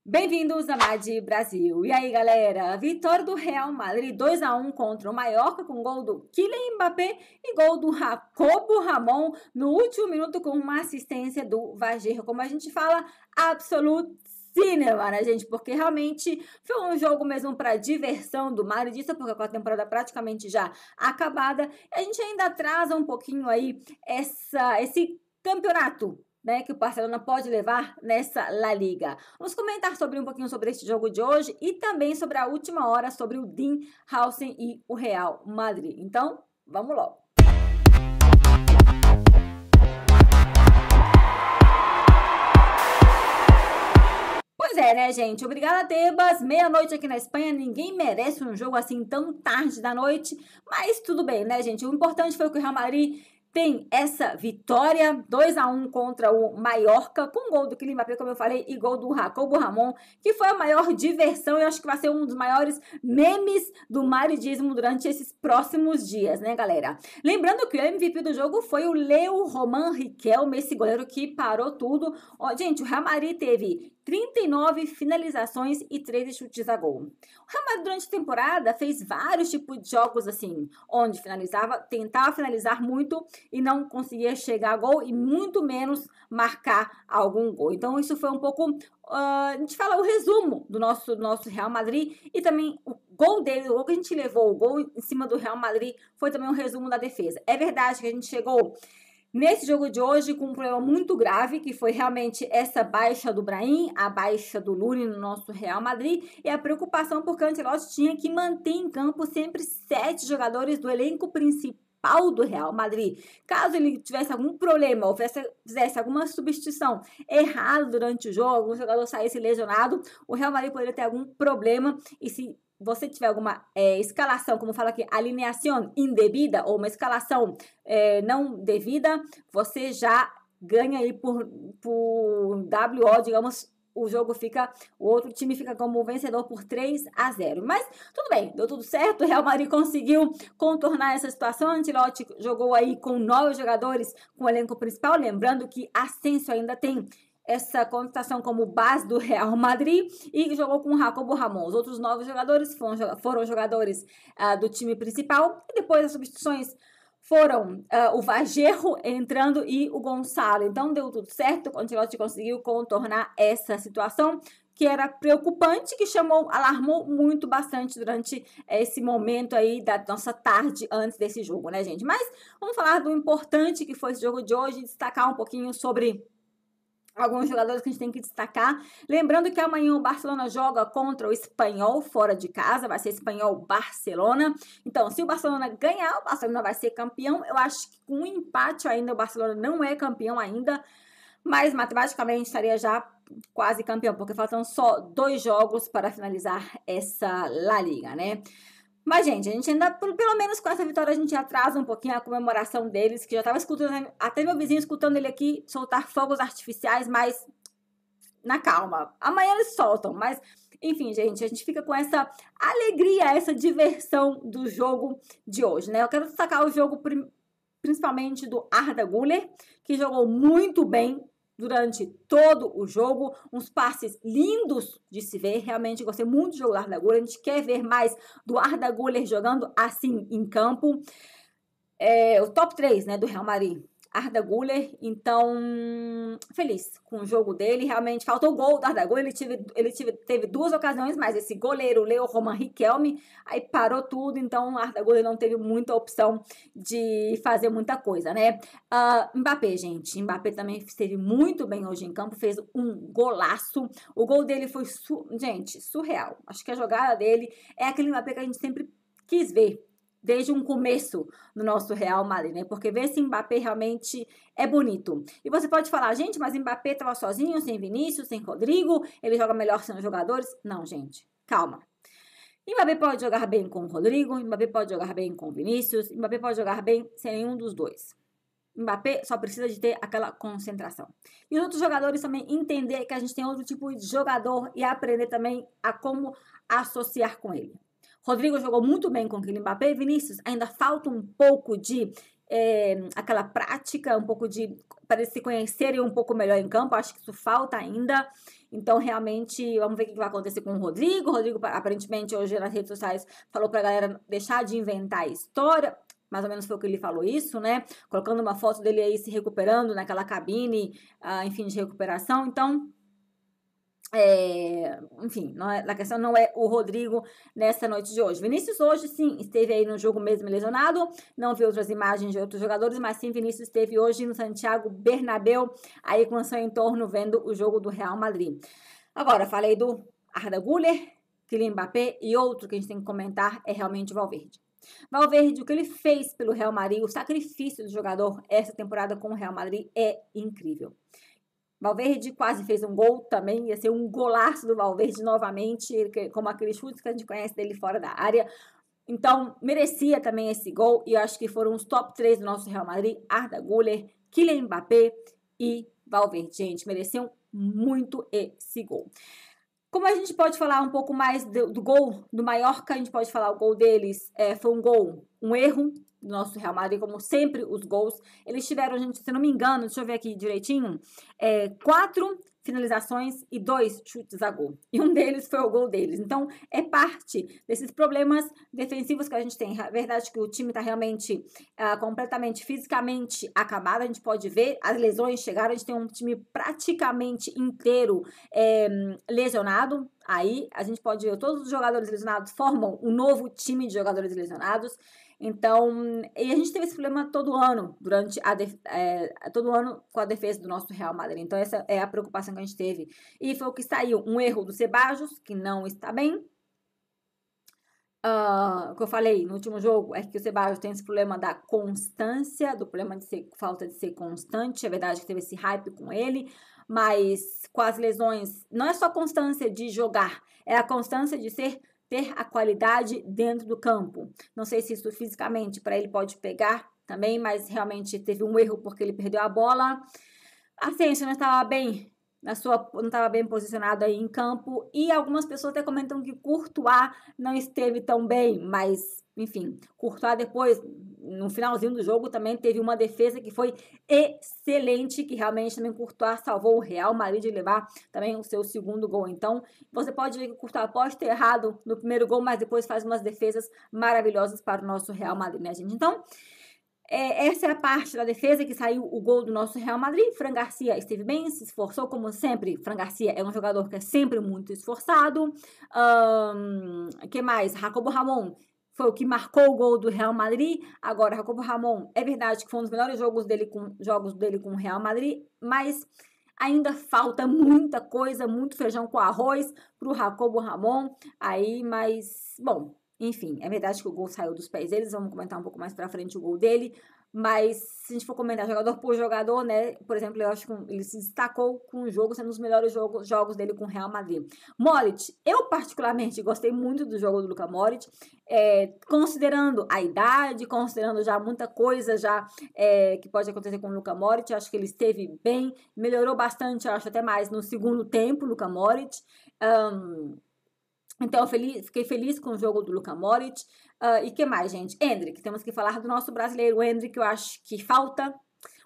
Bem-vindos a MAD Brasil. E aí, galera? Vitória do Real Madrid 2-1 contra o Mallorca com gol do Kylian Mbappé e gol do Jacobo Ramon no último minuto com uma assistência do Vajerro. Como a gente fala, absolute cinema, né, gente? Porque realmente foi um jogo mesmo para diversão do madridista, porque com a temporada praticamente já acabada, a gente ainda atrasa um pouquinho aí esse campeonato, né, que o Barcelona pode levar nessa La Liga. Vamos comentar um pouquinho sobre esse jogo de hoje e também sobre a última hora, sobre o Dean Housen e o Real Madrid. Então, vamos logo. Pois é, né, gente? Obrigada, Tebas. Meia-noite aqui na Espanha, ninguém merece um jogo assim tão tarde da noite, mas tudo bem, né, gente? O importante foi que o Real Madrid tem essa vitória, 2-1 contra o Mallorca, com gol do Kylian Mbappé, como eu falei, e gol do Jacobo Ramon, que foi a maior diversão, eu acho que vai ser um dos maiores memes do madridismo durante esses próximos dias, né, galera? Lembrando que o MVP do jogo foi o Leo Roman Riquelme, esse goleiro que parou tudo. Ó, gente, o Real Madrid teve 39 finalizações e 13 chutes a gol. O Real Madrid durante a temporada fez vários tipos de jogos assim, onde tentava finalizar muito e não conseguia chegar a gol e muito menos marcar algum gol. Então isso foi um pouco, a gente fala o resumo do nosso Real Madrid e também o gol dele, o gol que a gente levou, o gol em cima do Real Madrid foi também um resumo da defesa. É verdade que a gente chegou nesse jogo de hoje, com um problema muito grave, que foi realmente essa baixa do Brahim, a baixa do Luni no nosso Real Madrid, e a preocupação porque o Ancelotti tinha que manter em campo sempre 7 jogadores do elenco principal do Real Madrid. Caso ele tivesse algum problema ou fizesse alguma substituição errada durante o jogo, algum jogador saísse lesionado, o Real Madrid poderia ter algum problema e se você tiver alguma escalação, como fala aqui, alineação indevida ou uma escalação não devida, você já ganha aí por WO, digamos, o outro time fica como vencedor por 3-0. Mas tudo bem, deu tudo certo, o Real Madrid conseguiu contornar essa situação, o Ancelotti jogou aí com 9 jogadores com o elenco principal, lembrando que Asensio ainda tem essa contratação como base do Real Madrid e jogou com o Jacobo Ramon. Os outros 9 jogadores foram jogadores do time principal e depois as substituições foram o Vajerro entrando e o Gonçalo. Então deu tudo certo, o Ancelotti conseguiu contornar essa situação que era preocupante, que alarmou muito bastante durante esse momento aí da nossa tarde antes desse jogo, né, gente? Mas vamos falar do importante que foi esse jogo de hoje, destacar um pouquinho sobre alguns jogadores que a gente tem que destacar. Lembrando que amanhã o Barcelona joga contra o Espanhol fora de casa, vai ser Espanhol-Barcelona. Então, se o Barcelona ganhar, o Barcelona vai ser campeão. Eu acho que com um empate ainda, o Barcelona não é campeão ainda, mas matematicamente estaria já quase campeão, porque faltam só 2 jogos para finalizar essa La Liga, né? Mas, gente, a gente ainda, pelo menos com essa vitória, a gente atrasa um pouquinho a comemoração deles, que já estava escutando, até meu vizinho escutando ele aqui soltar fogos artificiais, mas na calma. Amanhã eles soltam, mas, enfim, gente, a gente fica com essa alegria, essa diversão do jogo de hoje, né? Eu quero destacar o jogo principalmente do Arda Güler, que jogou muito bem durante todo o jogo, uns passes lindos de se ver, realmente gostei muito do jogo do Arda Güler, a gente quer ver mais do Arda Güler jogando assim em campo. O top 3, né, do Real Madrid, Arda Güler, então feliz com o jogo dele, realmente faltou o gol do Arda Güler, ele teve 2 ocasiões, mas esse goleiro, Leo Roman Riquelme, aí parou tudo, então Arda Güler não teve muita opção de fazer muita coisa, né? Mbappé, gente, Mbappé também esteve muito bem hoje em campo, fez um golaço, o gol dele foi, gente, surreal, acho que a jogada dele é aquele Mbappé que a gente sempre quis ver, desde um começo no nosso Real Madrid, né? Porque ver esse Mbappé realmente é bonito. E você pode falar, gente, mas Mbappé estava sozinho, sem Vinícius, sem Rodrigo, ele joga melhor sem os jogadores. Não, gente, calma. Mbappé pode jogar bem com o Rodrigo, Mbappé pode jogar bem com o Vinícius, Mbappé pode jogar bem sem nenhum dos dois. Mbappé só precisa de ter aquela concentração. E os outros jogadores também entender que a gente tem outro tipo de jogador e aprender também a como associar com ele. Rodrigo jogou muito bem com o Kylian Mbappé. Vinícius ainda falta um pouco de aquela prática, um pouco de para eles se conhecerem um pouco melhor em campo. Acho que isso falta ainda. Então, realmente, vamos ver o que vai acontecer com o Rodrigo. O Rodrigo, aparentemente, hoje nas redes sociais, falou pra galera deixar de inventar história. Mais ou menos foi o que ele falou isso, né? Colocando uma foto dele aí se recuperando naquela cabine, enfim, de recuperação. Então, enfim, a questão não é o Rodrigo nessa noite de hoje. Vinícius hoje, sim, esteve aí no jogo mesmo lesionado, não vi outras imagens de outros jogadores, mas sim, Vinícius esteve hoje no Santiago Bernabéu, aí com seu entorno, vendo o jogo do Real Madrid. Agora, falei do Arda Güler, Kylian Mbappé, e outro que a gente tem que comentar é realmente o Valverde. Valverde, o que ele fez pelo Real Madrid, o sacrifício do jogador essa temporada com o Real Madrid é incrível. Valverde quase fez um gol também, ia ser um golaço do Valverde novamente, como aqueles chutes que a gente conhece dele fora da área. Então, merecia também esse gol, e eu acho que foram os top 3 do nosso Real Madrid: Arda Güler, Kylian Mbappé e Valverde. Gente, mereciam muito esse gol. Como a gente pode falar um pouco mais do gol do Mallorca, a gente pode falar o gol deles foi um erro do nosso Real Madrid, como sempre os gols. Eles tiveram, gente, se não me engano, deixa eu ver aqui direitinho, 4 finalizações e 2 chutes a gol. E um deles foi o gol deles. Então, é parte desses problemas defensivos que a gente tem. É verdade que o time está realmente completamente fisicamente acabado. A gente pode ver, as lesões chegaram, a gente tem um time praticamente inteiro lesionado. Aí, a gente pode ver, todos os jogadores lesionados formam um novo time de jogadores lesionados. Então, e a gente teve esse problema todo ano, todo ano com a defesa do nosso Real Madrid. Então, essa é a preocupação que a gente teve. E foi o que saiu, um erro do Ceballos, que não está bem. O que eu falei no último jogo é que o Ceballos tem esse problema da constância, do problema de falta de ser constante. É verdade que teve esse hype com ele, mas com as lesões, não é só constância de jogar, é a constância de ter a qualidade dentro do campo. Não sei se isso fisicamente para ele pode pegar também, mas realmente teve um erro porque ele perdeu a bola. Asensio não estava bem não estava bem posicionado aí em campo, e algumas pessoas até comentam que Courtois não esteve tão bem, mas enfim, Courtois depois, no finalzinho do jogo, também teve uma defesa que foi excelente, que realmente também Courtois salvou o Real Madrid de levar também o seu segundo gol. Então, você pode ver que o Courtois pode ter errado no primeiro gol, mas depois faz umas defesas maravilhosas para o nosso Real Madrid, né, gente? Então, essa é a parte da defesa que saiu o gol do nosso Real Madrid. Fran Garcia esteve bem, se esforçou como sempre. Fran Garcia é um jogador que é sempre muito esforçado. Que mais? Jacobo Ramon foi o que marcou o gol do Real Madrid. Agora, Jacobo Ramon, é verdade que foi um dos melhores jogos dele com o Real Madrid, mas ainda falta muita coisa, muito feijão com arroz para o Jacobo Ramon. Mas, bom, enfim, é verdade que o gol saiu dos pés deles, vamos comentar um pouco mais pra frente o gol dele, mas se a gente for comentar jogador por jogador, né, por exemplo, eu acho que ele se destacou com o jogo, sendo os melhores jogos dele com o Real Madrid. Modric, eu particularmente gostei muito do jogo do Luka Modric, considerando a idade, considerando já muita coisa que pode acontecer com o Luka Modric, acho que ele esteve bem, melhorou bastante, acho até mais no segundo tempo, Luka Modric. Então, fiquei feliz com o jogo do Luka Modric. E que mais, gente? Endrick. Temos que falar do nosso brasileiro Endrick. Eu acho que falta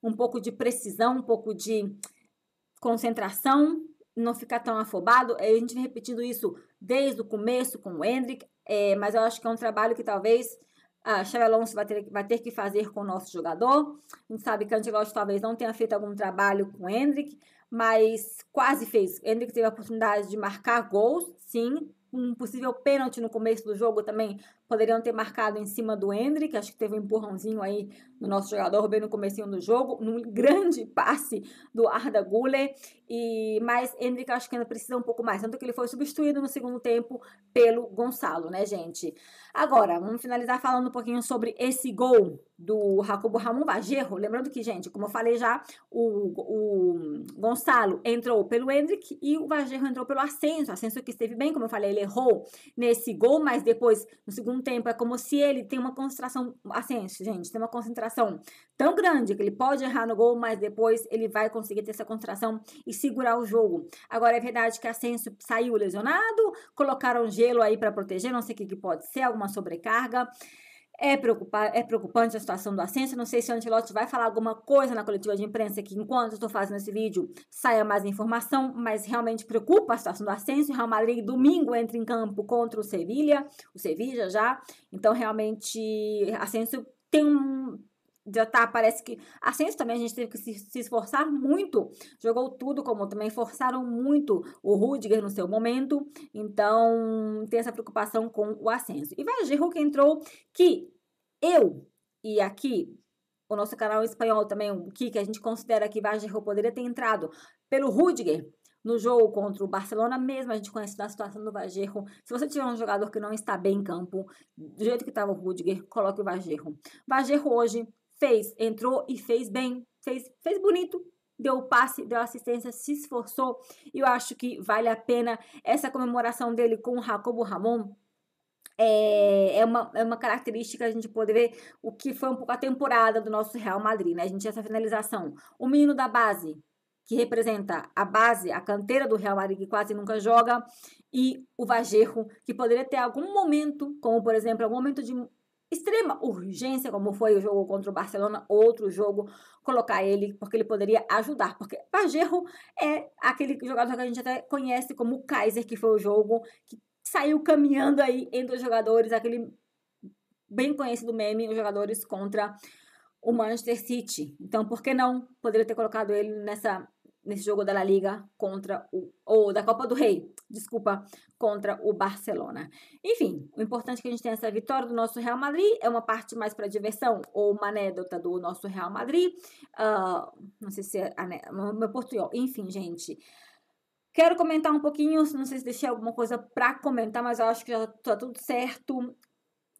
um pouco de precisão, um pouco de concentração, não ficar tão afobado. A gente vem repetindo isso desde o começo com o Endrick, mas eu acho que é um trabalho que talvez Xabi Alonso vai ter que fazer com o nosso jogador. A gente sabe que Ancelotti talvez não tenha feito algum trabalho com o Endrick, mas quase fez. O Endrick teve a oportunidade de marcar gols, sim. Um possível pênalti no começo do jogo também poderiam ter marcado em cima do Endrick, acho que teve um empurrãozinho aí no nosso jogador bem no comecinho do jogo, num grande passe do Arda Güler, mas Endrick acho que ainda precisa um pouco mais, tanto que ele foi substituído no segundo tempo pelo Gonçalo, né, gente? Agora, vamos finalizar falando um pouquinho sobre esse gol do Jacobo Ramon Bajerro, lembrando que, gente, como eu falei já, o Gonçalo entrou pelo Endrick e o Bajerro entrou pelo Asensio que esteve bem, como eu falei, ele errou nesse gol, mas depois, no segundo tempo, é como se ele tem uma concentração, Asensio, gente, tem uma concentração tão grande que ele pode errar no gol, mas depois ele vai conseguir ter essa concentração e segurar o jogo. Agora, é verdade que Asensio saiu lesionado, colocaram gelo aí para proteger, não sei o que pode ser, alguma sobrecarga. É preocupante a situação do Asensio. Não sei se o Ancelotti vai falar alguma coisa na coletiva de imprensa aqui, enquanto eu estou fazendo esse vídeo, saia mais informação, mas realmente preocupa a situação do Asensio. O Real Madrid domingo entra em campo contra o Sevilla já. Então, realmente, Asensio tem já tá, parece que Asensio também a gente teve que se esforçar muito, jogou tudo, como também forçaram muito o Rudiger no seu momento, então tem essa preocupação com o Asensio. E vai Giroud que entrou, que e aqui o nosso canal espanhol também, o que a gente considera que vai Giroud poderia ter entrado pelo Rudiger no jogo contra o Barcelona, mesmo a gente conhece da situação do Vajerro. Se você tiver um jogador que não está bem em campo, do jeito que estava o Rudiger, coloque o Vajerro. Vajerro hoje entrou e fez bem, fez bonito, deu o passe, deu assistência, se esforçou, e eu acho que vale a pena essa comemoração dele com o Jacobo Ramon. É uma característica a gente poder ver o que foi um pouco a temporada do nosso Real Madrid, né? A gente tinha essa finalização. O menino da base, que representa a base, a canteira do Real Madrid, que quase nunca joga, e o Vajerro, que poderia ter algum momento, como por exemplo, algum momento de extrema urgência, como foi o jogo contra o Barcelona, outro jogo, colocar ele, porque ele poderia ajudar, porque Vajerro é aquele jogador que a gente até conhece como o Kaiser, que foi o jogo que saiu caminhando aí entre os jogadores, aquele bem conhecido meme, os jogadores contra o Manchester City. Então, por que não poderia ter colocado ele nesse jogo da La Liga contra ou da Copa do Rei, desculpa, contra o Barcelona. Enfim, o importante é que a gente tenha essa vitória do nosso Real Madrid, é uma parte mais para diversão ou uma anedota do nosso Real Madrid. Não sei se é meu portunhol. Enfim, gente, quero comentar um pouquinho, não sei se deixei alguma coisa para comentar, mas eu acho que já tá tudo certo.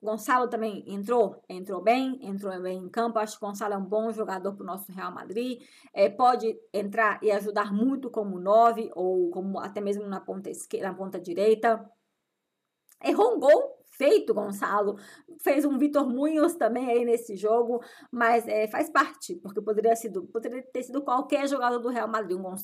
Gonçalo também entrou bem em campo. Acho que o Gonçalo é um bom jogador para o nosso Real Madrid. Pode entrar e ajudar muito como 9 ou como até mesmo na ponta esquerda, na ponta direita. Errou um gol feito, Gonçalo. Fez um Vitor Muñoz também aí nesse jogo, mas faz parte, porque poderia ter sido qualquer jogador do Real Madrid, um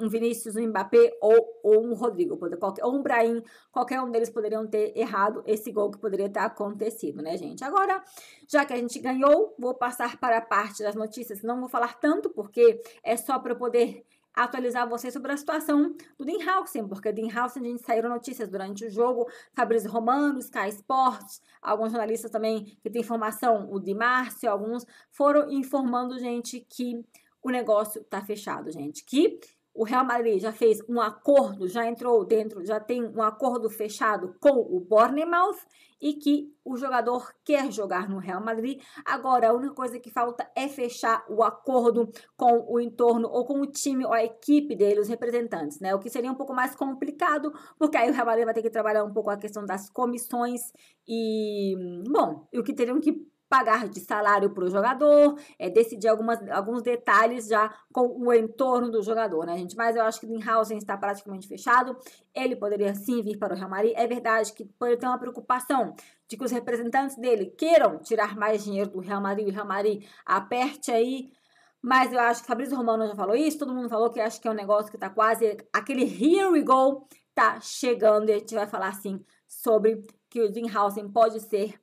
Vinícius, um Mbappé ou um Rodrigo, ou um Brahim, qualquer um deles poderiam ter errado esse gol que poderia ter acontecido, né, gente? Agora, já que a gente ganhou, vou passar para a parte das notícias. Não vou falar tanto, porque é só para eu poder atualizar vocês sobre a situação do Dean Howson, porque Dean Howson, a gente saíram notícias durante o jogo, Fabrício Romano, Sky Sports, alguns jornalistas também que tem informação, o Di Márcio, alguns foram informando, gente, que o negócio tá fechado, gente, que o Real Madrid já fez um acordo, já entrou dentro, já tem um acordo fechado com o Bournemouth e que o jogador quer jogar no Real Madrid. Agora, a única coisa que falta é fechar o acordo com o entorno ou com o time ou a equipe dele, os representantes, né? O que seria um pouco mais complicado, porque aí o Real Madrid vai ter que trabalhar um pouco a questão das comissões e, bom, e o que teriam que pagar de salário para o jogador, decidir alguns detalhes já com o entorno do jogador, né, gente? Mas eu acho que o Dinhausen está praticamente fechado. Ele poderia sim vir para o Real Madrid. É verdade que pode ter uma preocupação de que os representantes dele queiram tirar mais dinheiro do Real Madrid e o Real Madrid aperte aí. Mas eu acho que Fabrício Romano já falou isso, todo mundo falou que acho que é um negócio que tá quase, aquele here we go tá chegando, e a gente vai falar assim sobre que o Dinhausen pode ser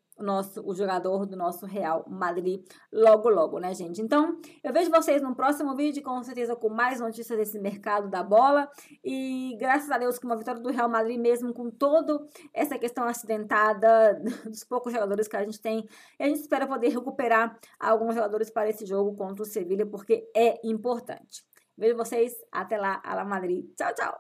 o jogador do nosso Real Madrid logo, né, gente? Então, eu vejo vocês no próximo vídeo, com certeza com mais notícias desse mercado da bola, e graças a Deus com uma vitória do Real Madrid, mesmo com toda essa questão acidentada dos poucos jogadores que a gente tem, e a gente espera poder recuperar alguns jogadores para esse jogo contra o Sevilla, porque é importante. Vejo vocês, até lá, a la Madrid. Tchau, tchau!